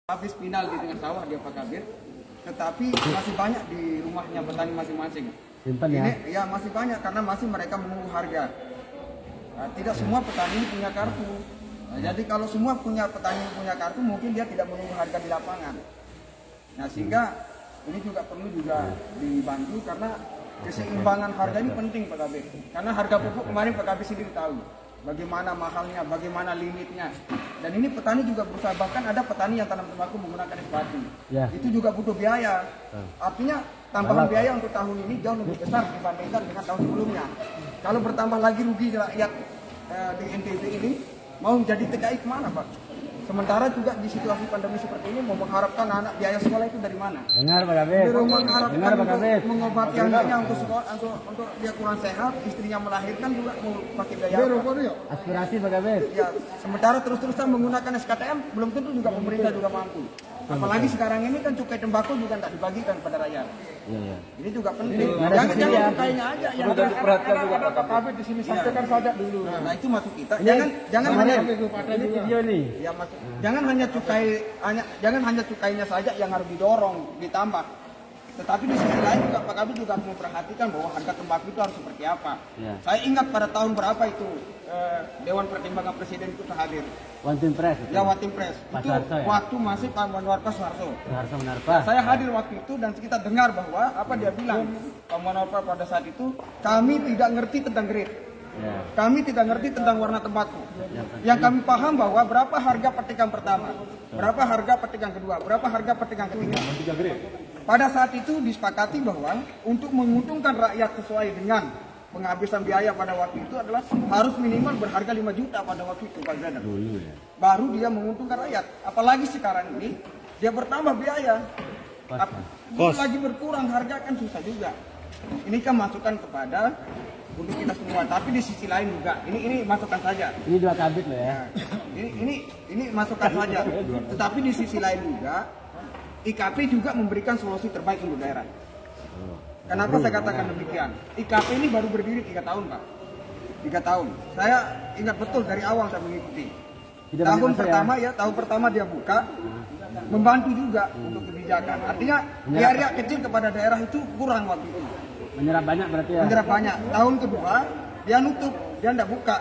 Habis final di tengah sawah dia Pak Kabir, tetapi masih banyak di rumahnya petani masing-masing. Simpan ya? Ini ya masih banyak karena masih mereka menunggu harga. Nah, tidak semua petani punya kartu. Nah, jadi kalau semua petani punya kartu, mungkin dia tidak menunggu harga di lapangan. Nah, sehingga ini juga perlu dibantu karena keseimbangan harga ini penting Pak Kabir. Karena harga pupuk kemarin Pak Kabir sendiri tahu bagaimana mahalnya, bagaimana limitnya. Dan ini petani juga berusaha, bahkan ada petani yang tanam tembakau menggunakan espati. Ya. Itu juga butuh biaya. Artinya tambahan biaya untuk tahun ini jauh lebih besar dibandingkan dengan tahun sebelumnya. Kalau bertambah lagi rugi rakyat di NTB ini, mau jadi TKI kemana Pak? Sementara juga di situasi pandemi seperti ini mau mengharapkan anak biaya sekolah itu dari mana? Dengar Pak Kabir. Dengar Pak Kabir. Mengobati anaknya untuk sekolah, untuk dia kurang sehat, istrinya melahirkan juga mau pakai biaya. Aspirasi Pak Kabir. Ya, sementara terus-terusan menggunakan SKTM belum tentu juga pemerintah juga mampu. Apalagi sekarang ini kan cukai tembakau juga tidak dibagikan pada rakyat. Iya. Ini juga penting. Jangan cukainya aja yang diperhatikan juga Pak Kabir di sini sampaikan saja dulu. Nah, itu maksud kita. Jangan hanya video nih. Ya, jangan hanya cukainya saja yang harus didorong, ditambah. Tetapi di sisi lain juga Pak Kabir juga harus memperhatikan bahwa harga tembakau itu harus seperti apa. Ya. Saya ingat pada tahun berapa itu Dewan Pertimbangan Presiden itu hadir. One Team Press. Ya, One Team Press. Itu waktu masih Pak Manwarpa Soeharto. Saya hadir waktu itu dan kita dengar bahwa apa dia bilang Pak Manwarpa pada saat itu, kami tidak ngerti tentang grade. Ya. Kami tidak ngerti tentang warna tembakau. Yang kami paham bahwa berapa harga petikan pertama, berapa harga petikan kedua, berapa harga petikan ketiga. Pada saat itu disepakati bahwa untuk menguntungkan rakyat sesuai dengan penghabisan biaya pada waktu itu adalah harus minimal berharga 5 juta pada waktu itu Pak Zadar. Baru dia menguntungkan rakyat. Apalagi sekarang ini dia bertambah biaya. Lagi berkurang harga kan susah juga. Ini kan masukan kepada untuk kita semua, tapi di sisi lain juga ini masukan saja. Ini dua kabit loh ya. Ini masukan saja. Tetapi di sisi lain juga IKP juga memberikan solusi terbaik untuk daerah. Kenapa saya katakan demikian? IKP ini baru berdiri 3 tahun Pak. 3 tahun. Saya ingat betul dari awal saya mengikuti. Tahun pertama dia buka, membantu juga untuk kebijakan. Artinya biaya kecil kepada daerah itu kurang waktu itu. Menyerap banyak berarti ya? Menyerap banyak. Tahun kedua dia nutup, dia tidak buka.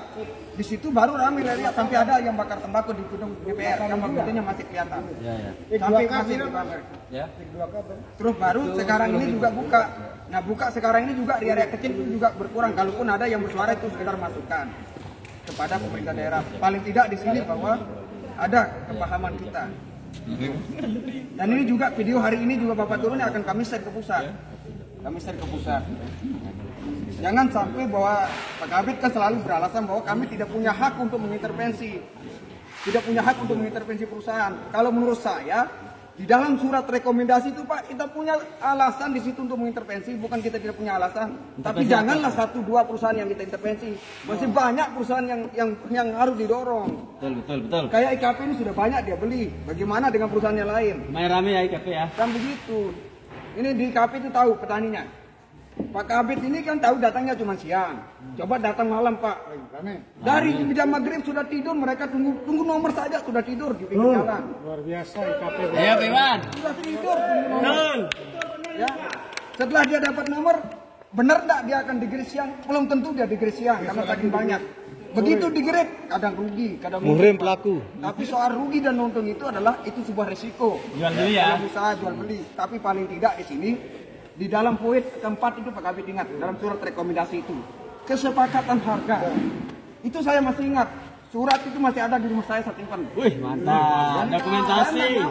Di situ baru ramai lihat sampai ada yang bakar tembakau di gedung DPR, yang fotonya masih kelihatan. Sampai masih dibakar. Terus baru sekarang ini juga buka. Nah, buka sekarang ini juga di area kecil itu juga berkurang. Kalaupun ada yang bersuara itu sekedar masukan kepada pemerintah daerah. Paling tidak di sini bahwa ada kepahaman kita. Dan ini juga video hari ini juga Bapak turunnya akan kami share ke pusat. Jangan sampai bahwa Pak Kabir kan selalu beralasan bahwa kami tidak punya hak untuk mengintervensi. Tidak punya hak untuk mengintervensi perusahaan. Kalau menurut saya, di dalam surat rekomendasi itu Pak, kita punya alasan di situ untuk mengintervensi. Bukan kita tidak punya alasan. Tapi janganlah 1-2 perusahaan yang kita intervensi. Masih banyak perusahaan yang harus didorong. Betul. Kayak IKP ini sudah banyak dia beli. Bagaimana dengan perusahaan yang lain? Main rame ya IKP ya? Kan begitu. Ini di IKP itu tahu petaninya. Pak Kabir ini kan tahu datangnya cuma siang. Coba datang malam Pak. Dari jam maghrib sudah tidur, mereka tunggu nomor saja sudah tidur di pinggir jalan. Luar biasa IKP. Ayo Iwan. Sudah tidur. Ya. Setelah dia dapat nomor, benar enggak dia akan digiris siang? Belum tentu dia digiris siang karena saking banyak. Begitu digirit, kadang rugi, kadang muhrim pelaku. Tapi soal rugi dan untung itu adalah sebuah resiko. Jual beli ya. Usaha jual beli. Tapi paling tidak di sini di dalam poin keempat itu Pak Kabir ingat dalam surat rekomendasi itu kesepakatan harga itu saya masih ingat, surat itu masih ada di rumah saya saat simpan. Wih mantap, dokumentasi.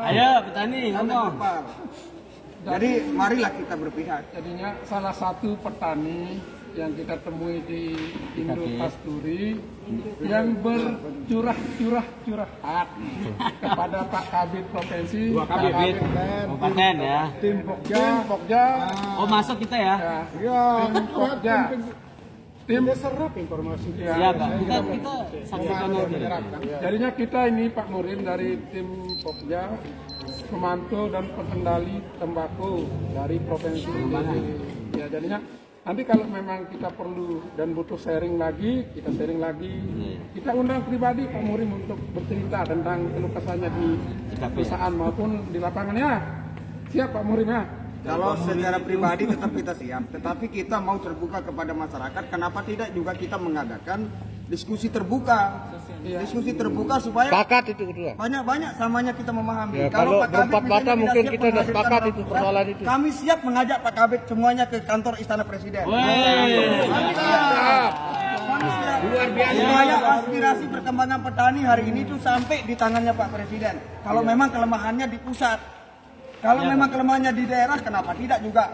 Ayo petani ngomong. Jadi marilah kita berpihak. Jadinya salah satu petani yang kita temui di Indo Pasturi yang bercurah kepada Pak Kabid Provinsi, Kabupaten ya, tim Pokja. Oh masuk kita ya? Tim Pokja. Tim serap informasi. Siap Pak. Kita saksikan aja. Jadinya kita ini Pak Murin dari tim Pokja, pemantau dan pengendali tembakau dari provinsi. Ya jadinya Nanti kalau memang kita perlu dan butuh sharing lagi, kita sharing lagi. Kita undang pribadi Pak Murim untuk bercerita tentang keluh kesahnya di perusahaan maupun di lapangannya. Siap Pak Murim ya? Kalau secara pribadi tetap kita siap, tetapi kita mau terbuka kepada masyarakat. Kenapa tidak juga kita mengadakan diskusi terbuka? Diskusi terbuka supaya Sepakat itu kedua. banyak samanya kita memahami. Ya, kalau Pak Kabit berempat mata misalnya mungkin tidak kita siap sudah sepakat menghadirkan itu orang persoalan muda, itu. Kami siap mengajak Pak Kabit semuanya ke kantor Istana Presiden. Kami siap. Luar biasa. Supaya aspirasi perkembangan petani hari ini itu sampai di tangannya Pak Presiden. Kalau memang kelemahannya di pusat, kalau memang kelemahannya di daerah, kenapa tidak juga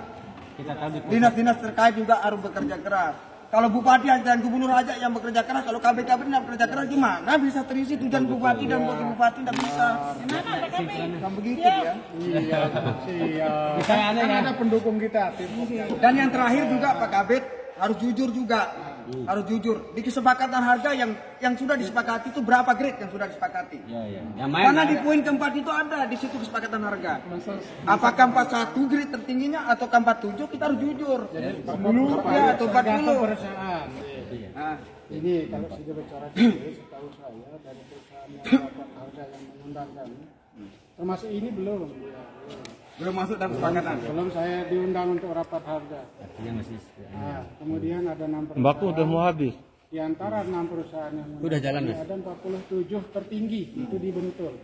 dinas-dinas terkait juga harus bekerja keras. Kalau bupati dan gubernur aja yang bekerja keras, kalau KB-KB yang bekerja keras, gimana bisa terisi tujuan bupati dan wakil bupati? Tidak bisa. Kan begitu ya. Iya, siap. Kan ada pendukung kita. Dan yang terakhir juga Pak Kabit harus jujur juga. Harus jujur. Di kesepakatan harga yang sudah disepakati itu berapa grade yang sudah disepakati? Karena di poin keempat itu ada di situ kesepakatan harga. Apakah 41 grade tertingginya atau 47, kita harus jujur. 40 ya atau 40. Nah, Ini kalau saya bicara setahu saya dari perusahaan yang dapat harga yang mengundang kami, termasuk ini belum masuk dalam kesepakatan. belum saya diundang untuk rapat harga. Nah, kemudian ada 6 Sembako udah mau habis. di antara 6 perusahaan yang Udah jalan, Mas? ada 47 tertinggi itu di Bentul.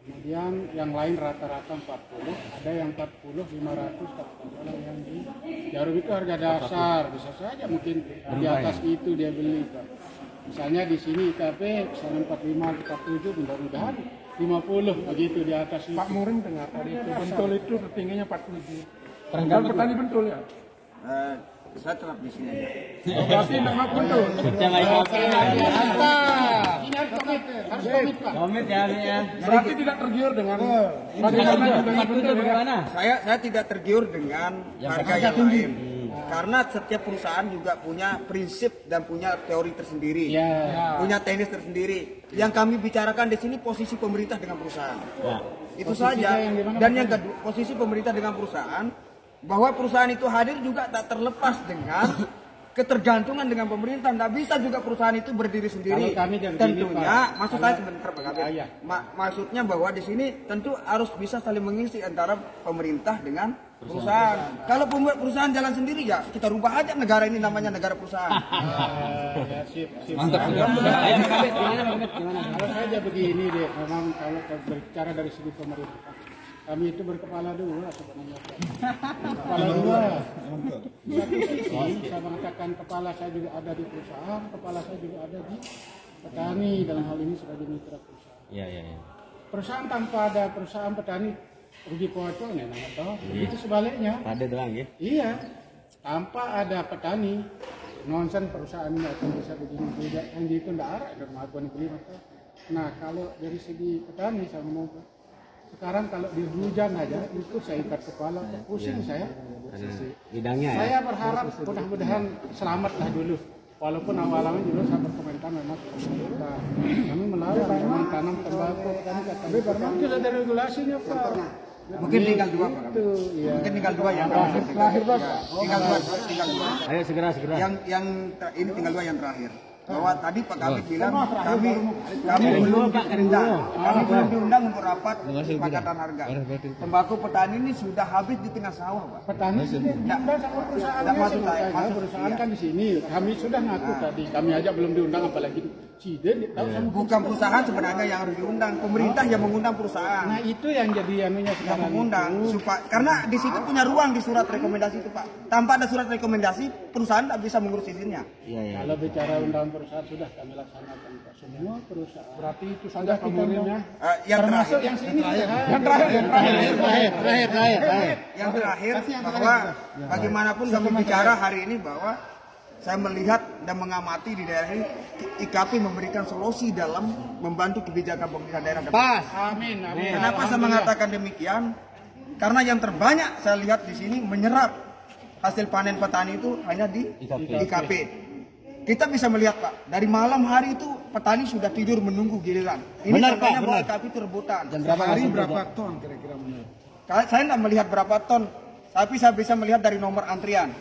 Kemudian yang lain rata-rata 40, ada yang 40, 500, kalau yang di Jarum itu harga dasar, bisa saja mungkin di atas itu dia beli, Pak. Misalnya di sini IKP misalnya 45, 47, mudah-mudahan 50 begitu di atas itu. Pak Murim dengar tadi itu Bentul itu tertingginya 47. Bukan petani Bentul ya? Saya tetap di sini aja. Berarti nama Bentul. Harus komit, Pak. Komit ya. Berarti tidak tergiur dengan bagaimana Bentul ya? Saya tidak tergiur dengan harga yang tinggi. Karena setiap perusahaan juga punya prinsip dan punya teori tersendiri, punya teknis tersendiri. Yang kami bicarakan di sini posisi pemerintah dengan perusahaan. Itu saja. Dan yang kedua, posisi pemerintah dengan perusahaan, bahwa perusahaan itu hadir juga tak terlepas dengan ketergantungan dengan pemerintah. Tidak bisa juga perusahaan itu berdiri sendiri. Tentunya, maksud saya sebentar Pak Kabit. Maksudnya bahwa di sini tentu harus bisa saling mengisi antara pemerintah dengan perusahaan. Kalau pembuat perusahaan jalan sendiri ya kita rubah aja negara ini namanya negara perusahaan. Sip. Mantap. Gimana? Kalau saja begini deh, memang kalau berbicara dari segi pemerintah, kami itu berkepala dua sebenarnya. Kepala dua. Di satu sisi saya mengatakan kepala saya juga ada di perusahaan, kepala saya juga ada di petani, dalam hal ini sebagai mitra perusahaan. Iya. Perusahaan tanpa ada perusahaan petani rugi pocong ya, atau itu sebaliknya. Ada doang ya. Iya, tanpa ada petani, nonsen perusahaannya akan bisa begini tidak, yang itu tidak arah kemampuan negeri maka. Nah kalau dari segi petani saya ngomong, sekarang kalau di hujan aja itu saya ikat kepala, pusing saya. Bidangnya ya. Saya berharap mudah-mudahan selamatlah dulu. Walaupun awal-awalnya juga saya berkomentar memang pemerintah kami melarang memang tanam tembakau, tapi itu ada regulasinya Pak. Mungkin tinggal dua Pak. Mungkin tinggal dua yang terakhir. Tinggal dua. Ayo segera. Yang ini tinggal dua yang terakhir. Bahwa tadi Pak Kabit bilang kami belum diundang untuk rapat kesepakatan harga. Tembakau petani ini sudah habis di tengah sawah, Pak. Petani diundang sama perusahaannya. Perusahaan kan di sini. Kami sudah ngaku tadi. Kami aja belum diundang apalagi Ciden. Bukan perusahaan sebenarnya yang harus diundang, pemerintah yang mengundang perusahaan. Nah itu yang jadi anunya sekarang. Mengundang karena di situ punya ruang di surat rekomendasi itu Pak. Tanpa ada surat rekomendasi perusahaan tidak bisa mengurus izinnya. Kalau bicara undang perusahaan sudah kami laksanakan Pak. Semua perusahaan. Berarti itu saja pemerintahnya. Yang termasuk terakhir, yang sini. Yang terakhir bahwa bagaimanapun kami bicara hari ini bahwa saya melihat dan mengamati di daerah ini IKP memberikan solusi dalam membantu kebijakan pemerintah daerah. Pas. Amin. Kenapa saya mengatakan demikian? Karena yang terbanyak saya lihat di sini menyerap hasil panen petani itu hanya di IKP. Kita bisa melihat Pak, dari malam hari itu petani sudah tidur menunggu giliran. Ini tandanya bahwa IKP itu rebutan. Hari berapa ton kira-kira menurut? Saya tidak melihat berapa ton, tapi saya bisa melihat dari nomor antrian.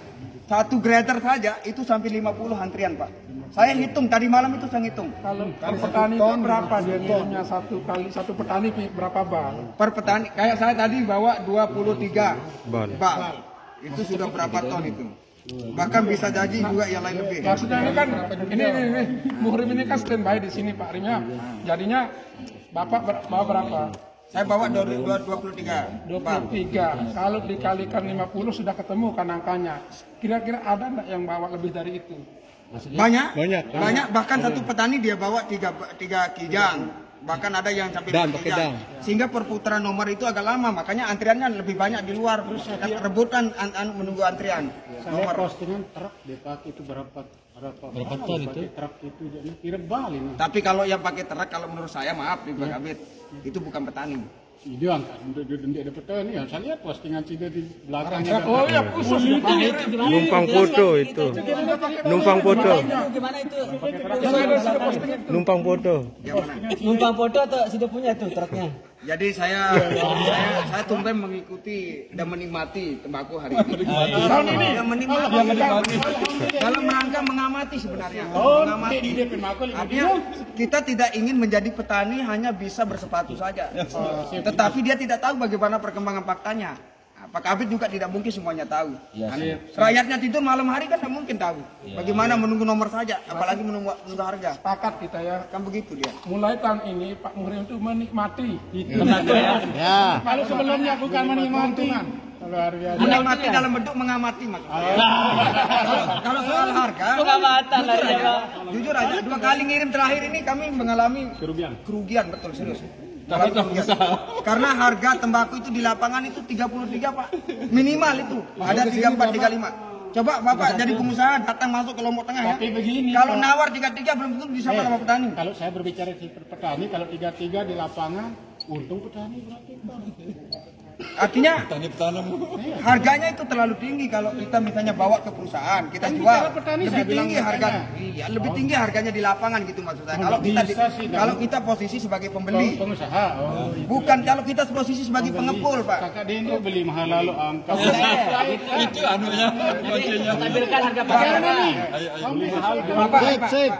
Satu grader saja itu sampai 50 antrian, Pak. Saya hitung tadi malam itu saya hitung. Kalau per petani itu berapa dia punya satu petani berapa bal? Per petani kayak saya tadi bawa 23 bal. Itu sudah berapa ton itu? Bahkan bisa jadi juga yang lain lebih. Maksudnya ini kan ini Muhrim ini kan standby di sini Pak Rimya. Jadinya Bapak bawa berapa? Saya bawa 23. 23. Kalau dikalikan 50 sudah ketemu kan angkanya. Kira-kira ada enggak yang bawa lebih dari itu? Banyak. Bahkan satu petani dia bawa tiga kijang. Bahkan ada yang sampai 4 kijang. Sehingga perputaran nomor itu agak lama. Makanya antriannya lebih banyak di luar. Rebutan menunggu antrian. Nomor postingan truk dipakai itu berapa ton itu? Truk itu jadi kira bal ini. Tapi kalau yang pakai truk, kalau menurut saya maaf di Pak Kabit, itu bukan petani. Video angkat untuk ada petani ya. Saya lihat postingan Cida di belakangnya. Oh iya khusus Numpang foto itu. Numpang foto. Gimana itu? Numpang foto. Numpang foto atau sudah punya tuh truknya? Jadi saya tumpen mengikuti dan menikmati tembakau hari ini. Yang menikmati. Dalam rangka mengamati sebenarnya. Mengamati. Artinya kita tidak ingin menjadi petani hanya bisa bersepatu saja. Tetapi dia tidak tahu bagaimana perkembangan faktanya. Pak Kabit juga tidak mungkin semuanya tahu. Rakyatnya tidur malam hari kan tidak mungkin tahu. Bagaimana menunggu nomor saja, apalagi menunggu harga. Sepakat kita ya. Kan begitu dia. Mulai tahun ini Pak Muhrim itu menikmati. Ya. Kalau sebelumnya bukan menikmati. Kalau harga menikmati dalam bentuk mengamati maksudnya. Kalau soal harga, jujur aja 2 kali ngirim terakhir ini kami mengalami kerugian betul serius. Karena harga tembakau itu di lapangan itu 33 Pak, minimal itu ada 34, 35. Coba Bapak jadi pengusaha datang masuk ke Lombok Tengah ya. Kalau nawar 33 belum tentu bisa sama petani. Kalau saya berbicara di petani, kalau 33 di lapangan untung petani berarti. Artinya harganya itu terlalu tinggi kalau kita misalnya bawa ke perusahaan kita jual lebih tinggi harganya. Iya, lebih tinggi harganya di lapangan gitu maksud saya. Kalau kita posisi sebagai pembeli, pengusaha. Bukan kalau kita posisi sebagai pengepul, Pak. Kakak Dendo beli mahal lalu angka. Itu anunya kuncinya. Stabilkan harga pasaran. Bapak,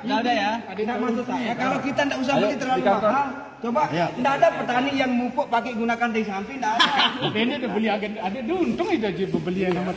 Enggak ada ya. tidak maksud saya kalau kita tidak usah beli terlalu mahal. Coba, tidak ada petani yang mupuk pakai gunakan dari samping, tidak ada. Dendo udah beli ada untung itu aja beli yang nomor